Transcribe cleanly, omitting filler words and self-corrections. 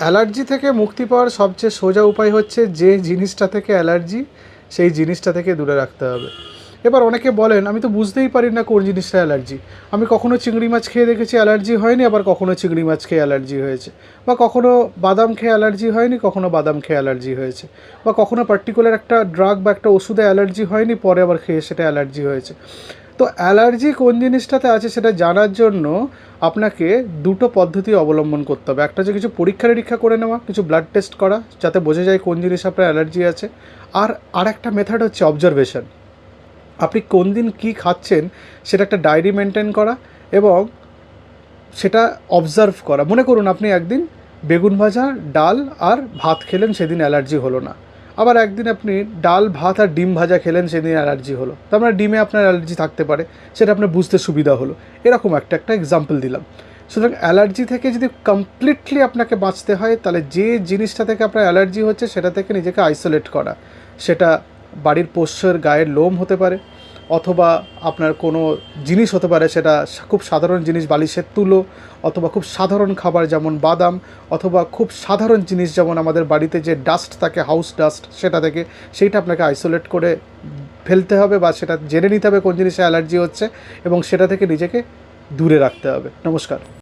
Allergy থেকে মুক্তি পাওয়ার সবচেয়ে সোজা উপায় হচ্ছে যে জিনিসটা থেকে অ্যালার্জি সেই জিনিসটা থেকে দূরে রাখতে হবে। এবার অনেকে বলেন আমি তো বুঝতেই পারি না কোন জিনিসটা অ্যালার্জি। আমি কখনো চিংড়ি মাছ খেয়ে দেখেছি অ্যালার্জি হয়নি, আবার কখনো চিংড়ি মাছ খেয়ে অ্যালার্জি হয়েছে, বা কখনো বাদাম খেয়ে অ্যালার্জি হয়নি, কখনো বাদাম খেয়ে অ্যালার্জি হয়েছে, বা কখনো পার্টিকুলার একটা ড্রাগ বা একটা ওষুধে অ্যালার্জি হয়নি, পরে আবার খেয়ে সেটা অ্যালার্জি হয়েছে। তো অ্যালার্জি কোন জিনিসটাতে আছে সেটা জানার জন্য আপনাকে দুটো পদ্ধতি অবলম্বন করতে হবে। একটা হচ্ছে কিছু পরীক্ষা নিরীক্ষা করে নেওয়া, কিছু ব্লাড টেস্ট করা, যাতে বোঝা যায় কোন জিনিস আপনার অ্যালার্জি আছে। আর একটা মেথড হচ্ছে অবজারভেশন। আপনি কোন দিন কী খাচ্ছেন সেটা একটা ডায়েরি মেনটেন করা এবং সেটা অবজার্ভ করা। মনে করুন আপনি একদিন বেগুন ভাজা, ডাল আর ভাত খেলেন, সেদিন অ্যালার্জি হলো না। আবার একদিন আপনি ডাল, ভাত আর ডিম ভাজা খেলেন, সেদিন অ্যালার্জি হলো। তার মানে ডিমে আপনার অ্যালার্জি থাকতে পারে, সেটা আপনার বুঝতে সুবিধা হলো। এরকম একটা এক্সাম্পল দিলাম। সুতরাং অ্যালার্জি থেকে যদি কমপ্লিটলি আপনাকে বাঁচতে হয়, তাহলে যে জিনিসটা থেকে আপনার অ্যালার্জি হচ্ছে সেটা থেকে নিজেকে আইসোলেট করা। সেটা বাড়ির পোষ্যের গায়ের লোম হতে পারে, অথবা আপনার কোনো জিনিস হতে পারে, সেটা খুব সাধারণ জিনিস বালিশের তুলো, অথবা খুব সাধারণ খাবার যেমন বাদাম, অথবা খুব সাধারণ জিনিস যেমন আমাদের বাড়িতে যে ডাস্ট থাকে, হাউস ডাস্ট, সেটা থেকে সেইটা আপনাকে আইসোলেট করে ফেলতে হবে, বা সেটা জেনে নিতে হবে কোন জিনিসে অ্যালার্জি হচ্ছে এবং সেটা থেকে নিজেকে দূরে রাখতে হবে। নমস্কার।